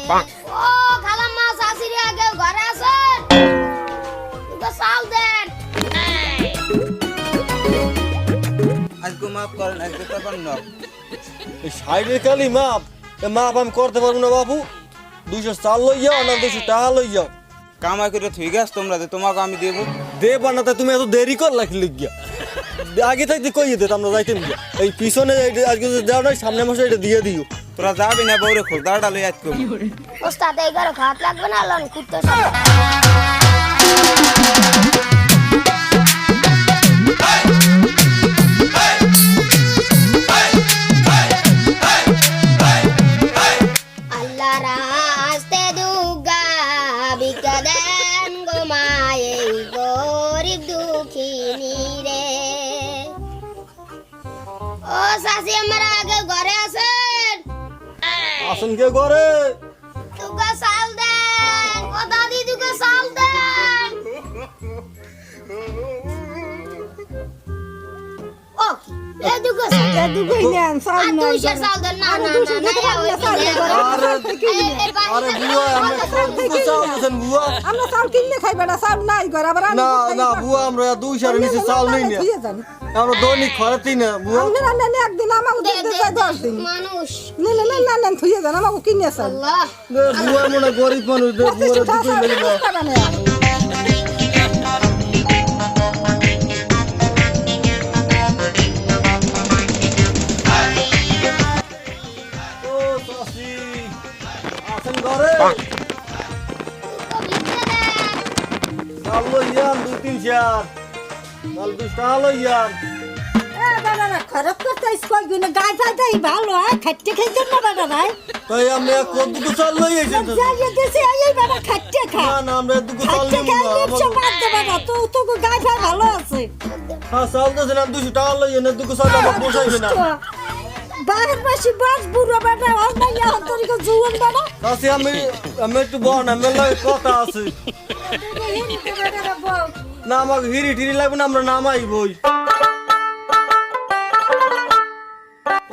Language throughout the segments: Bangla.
ও খালাম্মা শাশুড়ি আগে ঘরে আছেন তো চাল দেন আজকে মাফ করেন আজকে তখন না এই সাইডের কালি মাপ মাপ আমি করতে পারবো না বাবু 200 চাল লই যাও না 200 টাকা লই যাও কামাই করে থুই গেছ তোমরা যে তোমাকে আমি দেবো দেবা না তুমি এত দেরি কর লাগলি গিয়া আগে থাকতে কইয়ে দে আমরা যাইতেন গিয়া এই পিছনে আজকে যাও না সামনে মাসে এটা দিয়ে দিও তোরা যাবি না বউরে খোল দাঁড়া লই আজকে ওস্তাদ এই ঘরে খাওয়াত লাগবে না লন কুত্তো সব আল্লাহ রাস্তে দুগা বিকা দেন গো মায়ে গরিব দুঃখিনী রে ও শাশি আমার আগে ঘরে আছেন আসুন কে করে দুগা চাল দেন ও দাদি দুগা চাল দেন ও এ দুগা দুগই নেন চাল আর নাই 200 চাল দেন না না আরে বুয়া আমরা কত চাল দেন বুয়া আমরা চাল কিনলে খাইবে না চাল নাই ঘরে আবার না না বুয়া আমরা 200 নিচে চাল নেই না আমরা দৈনিক খরচই না বুয়া আপনি রান্না নে একদিন আমাকে দিতে চাই 10 দিন মানুষ নে নে নে না থুইয়ে যান আমাকে কিনে চাল আল্লাহ বুয়া মনে গরিব মানুষ বুয়া দিতেই লাগে না ও সাসি আসেন ঘরে চাল লইয়ান 2-3 চাল 2 টাকা লইয়ান এ বাবা না খরচ করতে স্কল গুনে গায় ফাটাই ভালো খাইতে খাইতে না বাবা ভাই তাই আমি কত দুটো চাল লই আইছেন তো যাই দেশে এই বাবা খাইতে খা না না আমরা দুটো চাল খাইতে নেব খা না লিপস বাদ দে বাবা তো গায় ফা ভালো আছে হ্যাঁ চাল তো দিলাম 200 টাকা লইয়েন দুটো চাল আমার পোষাইবে না বাহির মাসি বাস বুড়ো বেটা আর না ইয়া হন্তরিক জুয়ান বাবা কাছে আমি একটু বড় না মেলা কথা আছে না আমাকে হিরি টিরি লাগবে না আমরা নামাই বই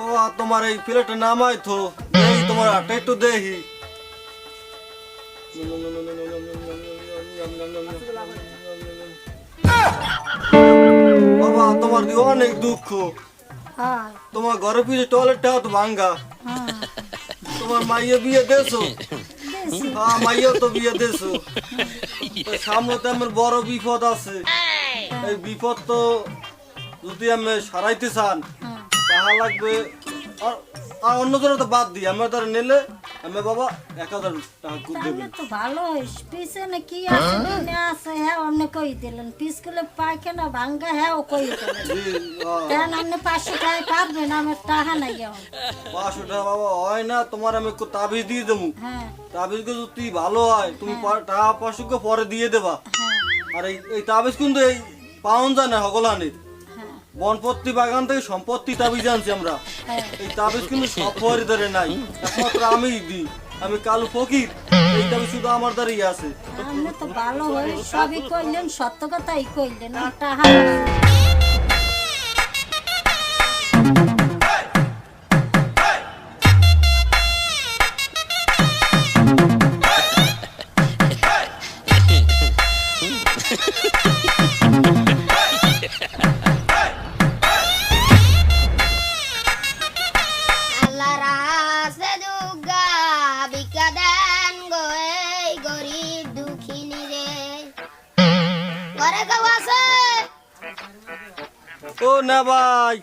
ও তোমার এই প্লেটে নামাই তো দেখি তোমার হাতে একটু দেখি বাবা তোমার দিয়ে অনেক দুঃখ হ্যাঁ তোমার ঘরের পিছনে টয়লেটটা তো ভাঙ্গা তোমার মাইয়া বিয়ে দেছো হ্যাঁ মাইয়া তো বিয়ে দেছো সামনে তো আমার বড় বিপদ আছে এই বিপদ তো যদি আমি সারাইতে চান তাহা লাগবে আর অন্য জনে তো বাদ দিই আমার ধরে নিলে আমি বাবা 1000 টাকা করে দেবে তাহলে তো ভালো পিছনে কি আছে কিনে আছে হ্যাঁ অন্য কই দিলেন পিছগুলো পায়খানা ভাঙ্গা হ্যাঁ ও কই দিলেন কেন আপনি 500 টাকা পারবেন আমার টাকা নাই এখন 500 টাকা বাবা হয় না তোমার আমি একটু তাবিজ দিয়ে দেবো হ্যাঁ তাবিজ যদি ভালো হয় তুমি টাকা 500 কে পরে দিয়ে দেবা হ্যাঁ আর এই তাবিজ কিন্তু এই পাউন যায় না হগলানির হ্যাঁ বনপত্তি বাগান থেকে সম্পত্তি তাবিজ আনছি আমরা হ্যাঁ এই তাবিজ কিন্তু সব পরিবারে নাই একমাত্র আমিই দিই আমি কালু ফকির এই তাবিজ শুধু আমার দ্বারাই আছে আপনি তো ভালো হই সবই কইলেন সত্য কথাই কইলেন আর টাকা আল্লাহ রাস্তে দুগা বিকা দেন গো এই গরিব দুঃখিনী রে ঘরে কেউ আছে ও না ভাই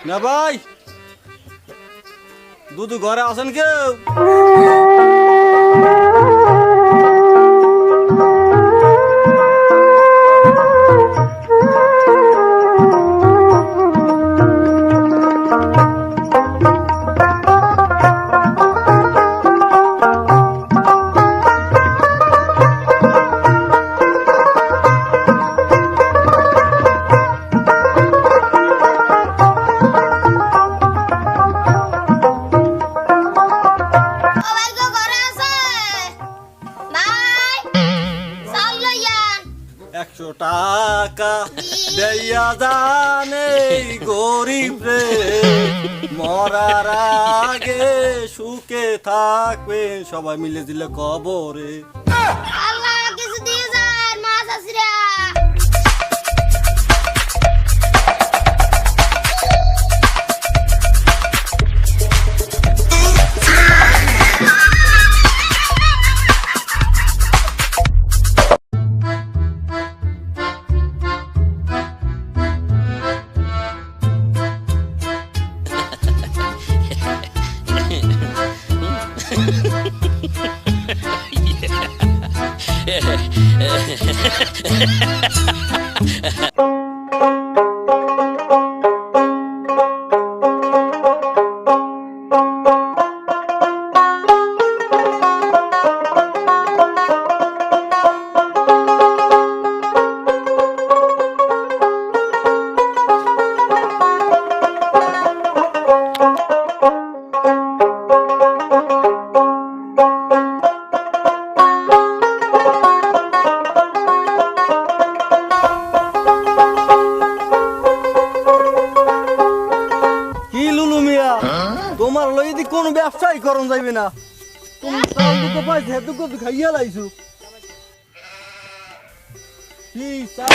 না ভাই দুদু ঘরে আছেন কেউ ও ভাই গো 100 টাকা দেয়া জানে গরিব রে, মরার আগে সুখে থাকবেন সবাই মিলে দিলে কবরে। আল্লাহ কিছু দিয়ে যান মা চাষিরা। কি লুলু মিয়া, তোমার লইদি কোন ব্যবসাই করন যাইবে না। তুমি চাল দুটো পাইছে হেতুকো খাইয়া লাইছো। কি চাল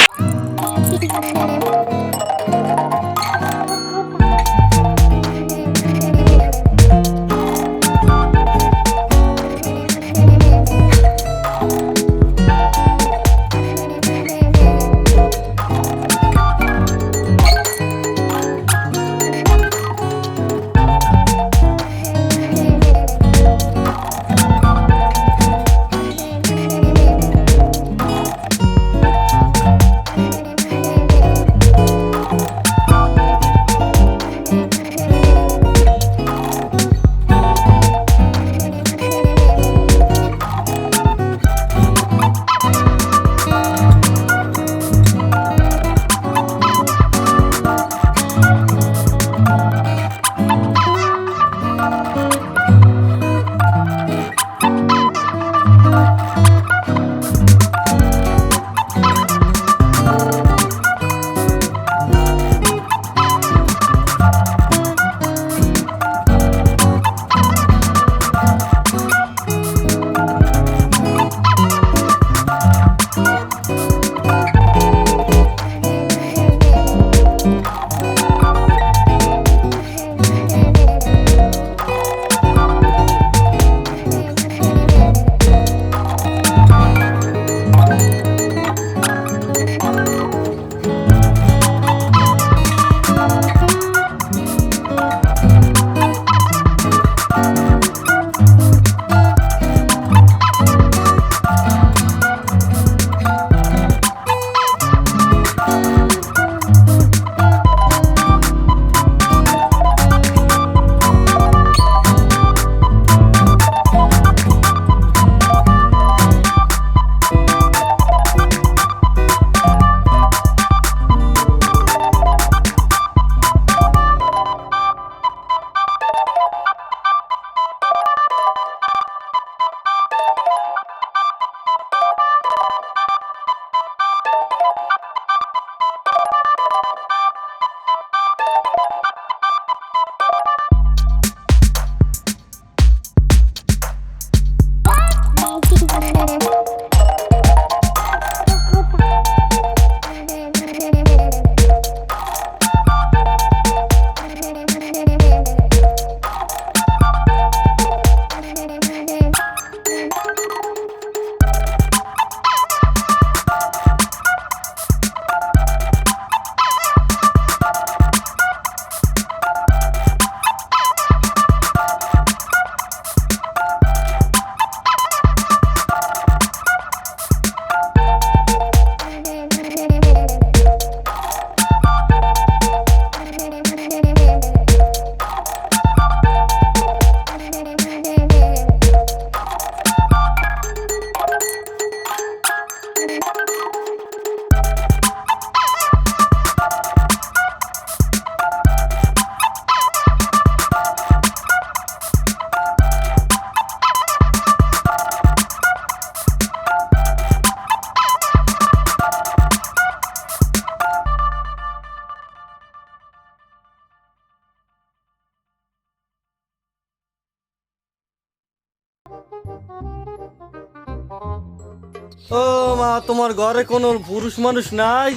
তোমার ঘরে কোনো পুরুষ মানুষ নাই?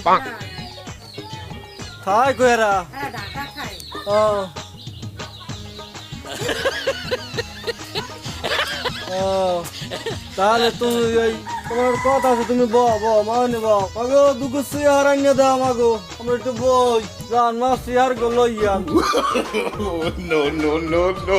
থাই কইরা হ্যাঁ ঢাকা খাই ও ও তাহলে তুমি ওই তোমার কথা আছে তুমি মানে মাগো দুগো চেয়ার আনিয়ে দাও মাগো আমরা একটু বই রান মাছ চেয়ার গো লইয়া No, no, no, no.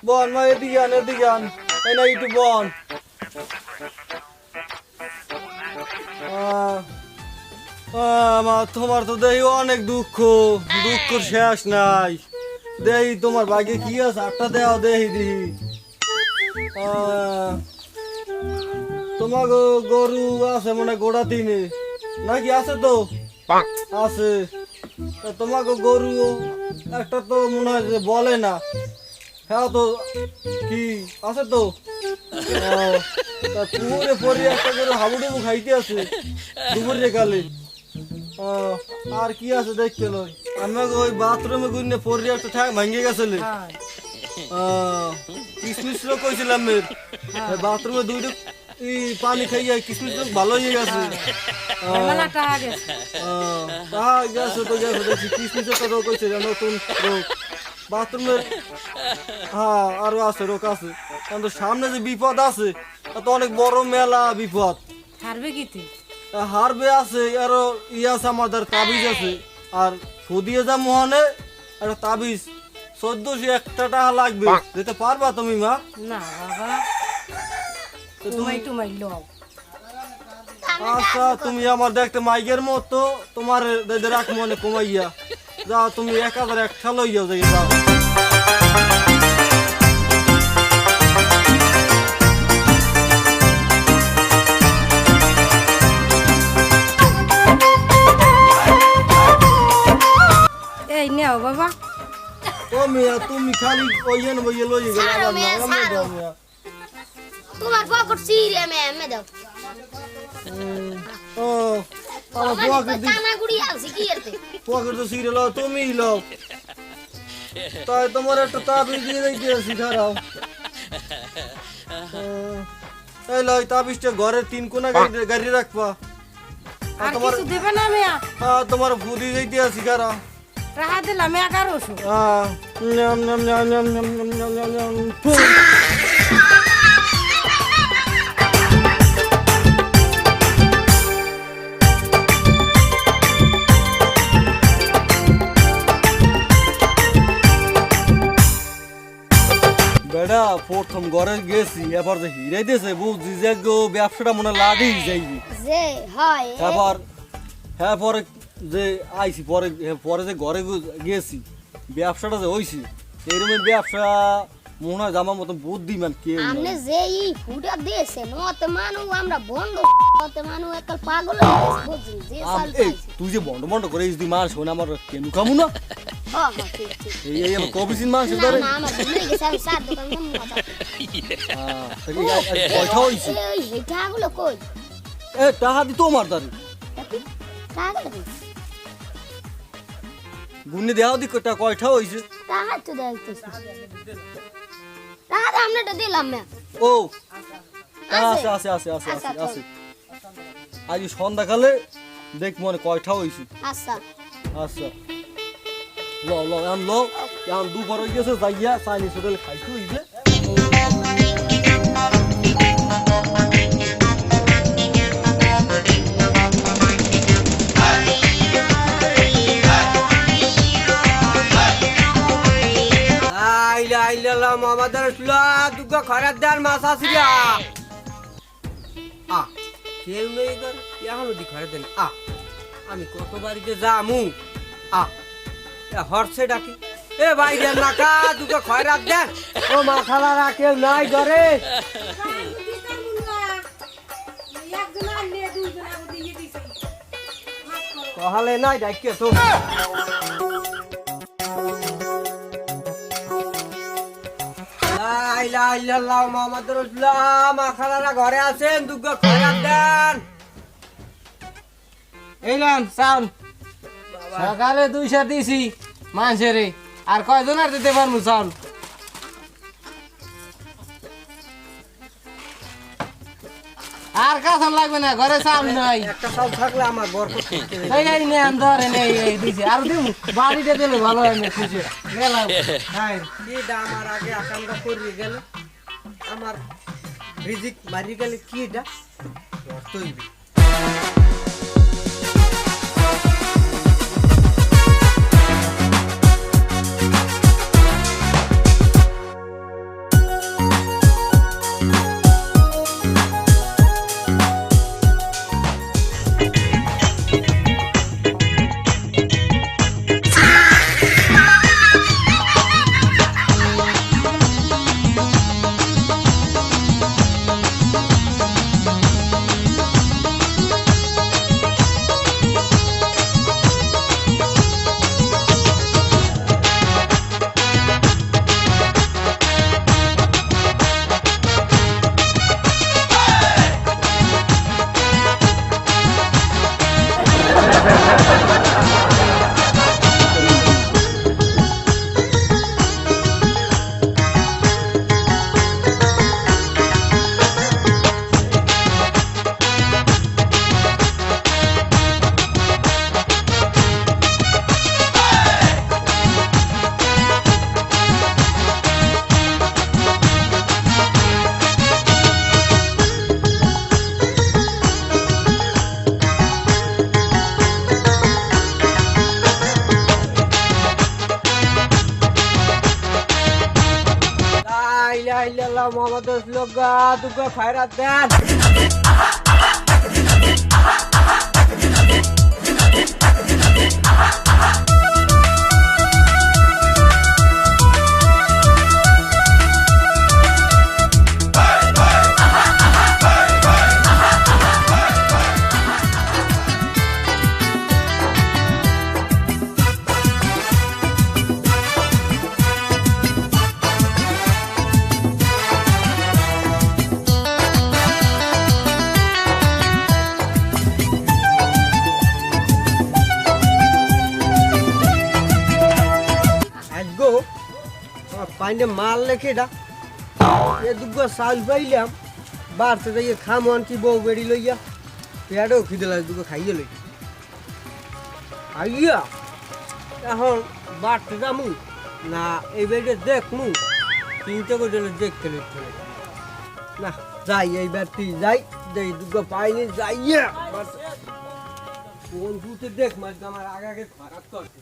বন মা এদিকে আন এই না একটু বন মা তোমার তো দেহি অনেক দুঃখ শেষ নাই দেহি তোমার ভাগ্যে কি আছে আটটা দেওয়া দেহি দিহি তোমার গরু আছে মনে গোড়া দিনে নাকি আছে তো আছে তোমাকে গরু একটা তো মনে হয় যে বলে না হ্যাঁ তো কি আছে তো পুরে পরে একটা করে হাবুডুবু খাইতে আছে দুপুরে কালে আর কি আছে দেখতে লই আমাকে ওই বাথরুমে গুনে পরে একটা ঠ্যাং ভাঙে গেছিল কিসমিস লোক কইছিলাম বাথরুমে দুইটা পানি খাইয়া কিসমিস লোক ভালো হয়ে গেছে কিসমিসের কথা কইছে নতুন রোগ বাথরুমের হ্যাঁ আরো আছে রোগ আছে কিন্তু সামনে যে বিপদ আছে তা তো অনেক বড় মেলা বিপদ হারবে আছে আরো আছে আমাদের তাবিজ আছে আর ফুদিয়ে যা মোহনে একটা তাবিজ 1401 টাকা লাগবে দিতে পারবা তুমি মা না বাবা তুমি লও আচ্ছা তুমি আমার দেখতে মাইকের মতো তোমার রাখ মনে কমাইয়া যাও তুমি 1001 লইয়া যাই যাও এই নেও বাবা তুমি খালি ওইন বইয়ে লইয়ে গেল ছাড়ো মেয়ে, ছাড়ো। তোমার পকেট সিরে মে দাও ও আমার পকেট কানা গুড়ি আছে কি এতে পকেট তো সিরে লও তুমি লও তাই তোমার একটা তাবিজ দিয়ে দিয়েছি খারাপ এই লই তাবিজটা ঘরের 3 কোণা গাড়ি রাখবা আর কিছু দেবে না মিয়া হ্যাঁ তোমার ফুদি দিতে আছি খারাপ রাহা দিলাম 1100 নাম নাম নাম নাম নাম নাম নাম নাম বেড়া প্রথম ঘরে গেছি এবার যে হিরাই দিয়েছে বুঝছি যে ব্যবসাটা মনে লাগেই যাইবি যে হয় এবার হ্যাঁ পরে যে আইছি পরে যে ঘরে গেছি ব্যবসাটা যে হইছি এরকম ব্যবসা মনে হয় আমার মতন বুদ্ধিমান কেউ আমনে যে এই ফুটা দিয়েছে নতে মানু আমরা বন্ধ নতে মানু একটা পাগল বুঝলি যে সাল তুই যে বন্ড বন্ড করে যদি মার শোনা আমার কেন কামু না হ্যাঁ হ্যাঁ ঠিক ঠিক এই কবিসিন মার শুধু রে না আমার ভুলে গেছে আমি সাত দোকান কম কথা কয়টা হইছে ওই হেটাগুলো কই এ টাকা দি তোমার দাঁড়ি টাকাগুলো গুনে দেওয়া দি কয়টা হইছে টাকা তো দেখতেছি টাকা আমরা তো দিলাম না ও আছে আছে আছে আছে আছে আছে আজ সন্ধ্যাকালে দেখ মনে কয়টা হইছে আচ্ছা আচ্ছা ল ল আম ল এখন দুপুর হয়ে গেছে যাইয়া চাইনিজ হোটেল খাইতে হইবে আমাদের দুগা খরার দেওয়ার মাছ আসিয়া কেউ নেই এখনো দি খরে দেন আমি কত বাড়িতে যামু হরছে ডাকি এ ভাই দেন মাখা দুগা খয়রাত দেন ও মাখালারা কেউ নাই ঘরে তাহলে নাই ডাকিয়ে তো ইলাহা ইল্লাল্লাহ মুহাম্মাদুর রাসূলুল্লাহ। মা খালারা ঘরে আছেন, দুগো খয়রাত দেন। এই নেন চাউল সকালে 200 দিছি মানুষেরে, আর কয়জন আর দিতে পারবো চাউল? আর কাছন লাগবে না, ঘরে চাউল নাই। একটা চাউল থাকলে আমার বরকত করতে হবে। এই নেন ধরেন, এই দিছি আর দিব, বাড়িতে দিলে ভালো হয় না খুশি গেলাম। হ্যাঁ কিটা আমার আগে আকামটা করে গেল, আমার রিজিক মারি গেলে কিটা তৈরি। ইলাহা ইল্লাল্লাহ মুহাম্মাদুর রাসূলুল্লাহ। দুগো খয়রাত দেন। গো পাইনে মাল লেখে এটা এ দুগো চাউল পাইলাম, বাড়তে যাইয়ে খামো আনকি বউ বেড়ি লইয়া পেয়ারেও খিদে লাগে, দুগো খাইয়ে লই খাইয়া এখন বাড়তে যামু না এই বেড়ে দেখমু, চিন্তা করে দেখতে লিখতে না যাই, এই বাড়তি যাই, যাই দুগো পাইনি যাইয়া কোন ফুটে দেখ মাছ আমার আগে আগে খারাপ করছে।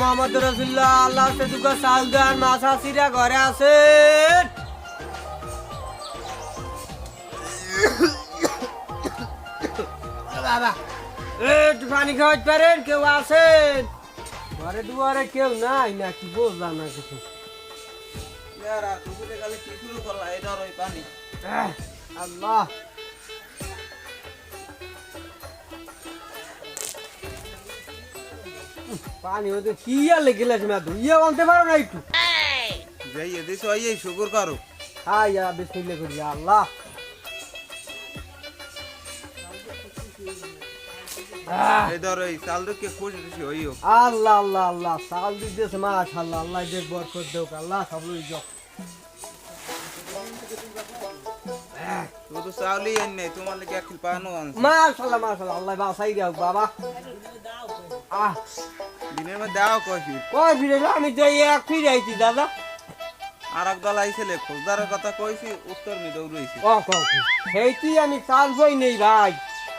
মুহাম্মাদুর রাসূলুল্লাহ। আল্লাহ সে দুগো চাউল দেন, মাছ আসিরা ঘরে আছেন। বাবা একটু পানি খাওয়াতে পারেন? কেউ আছেন ঘরে দুয়ারে? কেউ নাই নাকি বুঝলাম না কিছু। কি শুরু করলা? এই ধর ওই পানি। আল্লাহ পানি ওদের কি আর লেগে গেছে, ধুইয়া আনতে পারো না একটু? যাই এদেশে এই শুকর করো। হাই ইয়া বিসমিল্লাহ করি। আল্লাহ এই ধর এই চাল কে খুশি খুশি হইও। আল্লাহ আল্লাহ আল্লাহ চাল দিতেছে মাশাআল্লাহ, আল্লাহ দেখ বরকত দেউক, আল্লাহ সব লই যাও। তো চাউলই আন নাই, তোমার লাগে এক কিল পানো আনছি। মাশাআল্লাহ মাশাআল্লাহ, আল্লাহ বাসাই দাও বাবা। দিনের মধ্যে দাও কইছি। কই ফিরে আমি তো এক ফিরে আইছি দাদা। আর এক দল আইছিলে, খোঁজদারের কথা কইছি, উত্তর নি দৌড়াইছি। ও কও হেইতি আমি চাল বই নেই ভাই,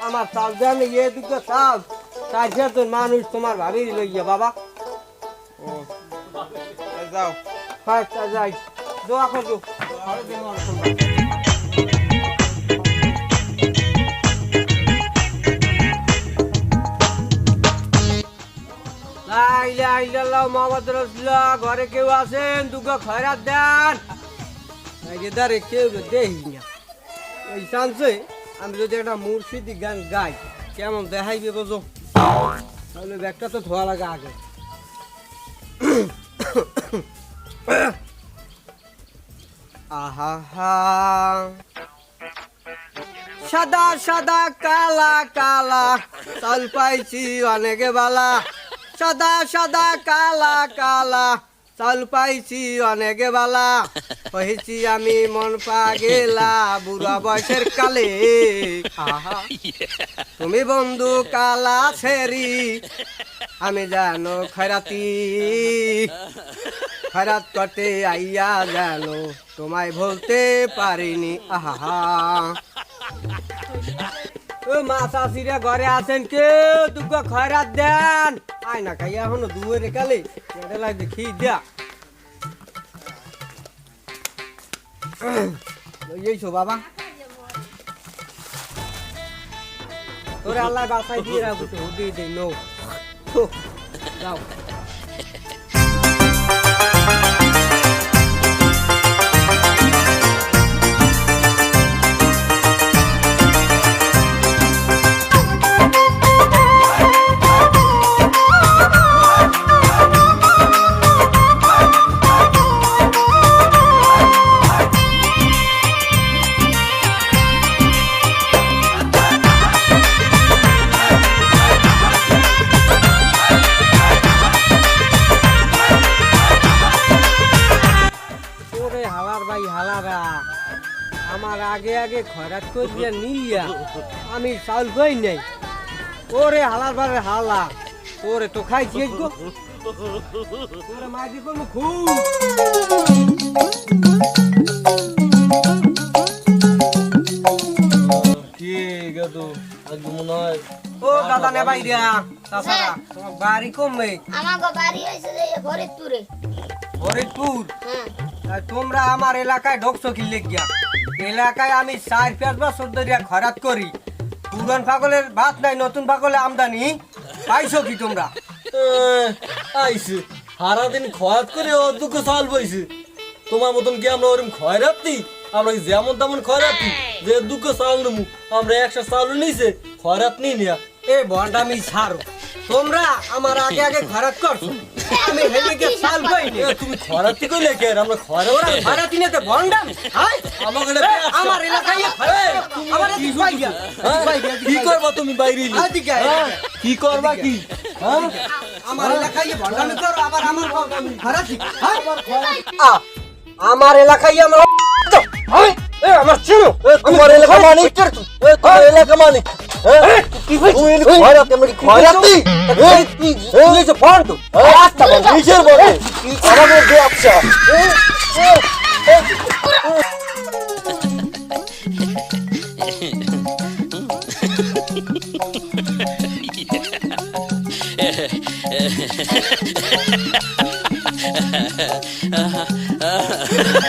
আমার চাল জানে এ দুটো চাল চারজন মানুষ তোমার ভাবি লইয়া বাবা। ও যাও আচ্ছা যাই দোয়া করো ঘরে দিন ঘরে কেউ আছেন দুগো খয়রাত দেন দাঁড়ে কেউ দেখি না এই চান্সে আমি যদি একটা মুর্শিদি গান গাই কেমন দেখাইবে বোঝো তাহলে ব্যাগটা তো ধোয়া লাগে আগে আহা হা সাদা সাদা কালা কালা চাল পাইছি অনেক বালা সাদা সাদা কালা কালা চাল পাইছি অনেক বালা হয়েছি আমি মন পা গেলা বুড়া বয়সের কালে আহা তুমি বন্ধু কালা ছেড়ি আমি জানো খয়রাতি খয়রাত করতে আইয়া জানো তোমায় বলতে পারিনি আহা ও মা চাষিরা ঘরে আছেন কেউ দুগো খয়রাত দেন আয় না খাইয়া এখনো দুয়ারে কালে এটা লাগবে খেয়ে দেয়া এইছো বাবা তোরে আল্লাহ বাসায় দিয়ে রাখবো তো দিয়ে দেই নো যাও আমার আগে আগে খয়রাত করিয়া নিলিয়া আমি চাউল কই নাই ওরে হালার বারে হালা ওরে তো খাইছি গো ওরে মাইদি কোন খুব কি গেতো আজ মনে হয় ও দাদা নে বাইরিয়া তাছাড়া তোমার বাড়ি কমবে আমাগো বাড়ি হইছে যে ফরিদপুরে ফরিদপুর হ্যাঁ আর তোমরা আমার এলাকায় ঢোকছো কি লেগিয়া এলাকায় আমি 4-5 বছর ধরে খয়রাত করি পুরান পাগলের ভাত নাই নতুন পাগলে আমদানি পাইছো কি তোমরা আইছে সারাদিন খয়াত করে অদুঃখ চাল পাইছে তোমার মতন কি আমরা ওরকম খয়রাতি আমরা কি যেমন তেমন খয়রাতি যে দুঃখ চাল নেবো আমরা 100 চাল নিছে খয়রাত নিই না এ বন্ডামি ছাড়ো তোমরা আমার আগে আগে খয়রাত করছো আমি হেলিকে চাল পাইনি তুমি খয়রাতি কইলে কে আমরা ওরা খয়রাতি নিতে বন্ডাম হাই আমাকে আমার এলাকায় আমার কি পাইয়া কি করবা তুমি বাইরে আদিকে কি করবা কি হ্যাঁ আমার এলাকায় বন্ডামি করো আবার আমার খয়রাতি আমার এলাকায় আমরা হাই এ আমার চিনো তোমার এলাকা মানিক তোমার এলাকা মানিক তুমি খয়রাতি আমরা কি খয়রাতি তুই যে ফন্ট আচ্ছা নিজের বলে আমাদের ব্যবসা Ha ha ha.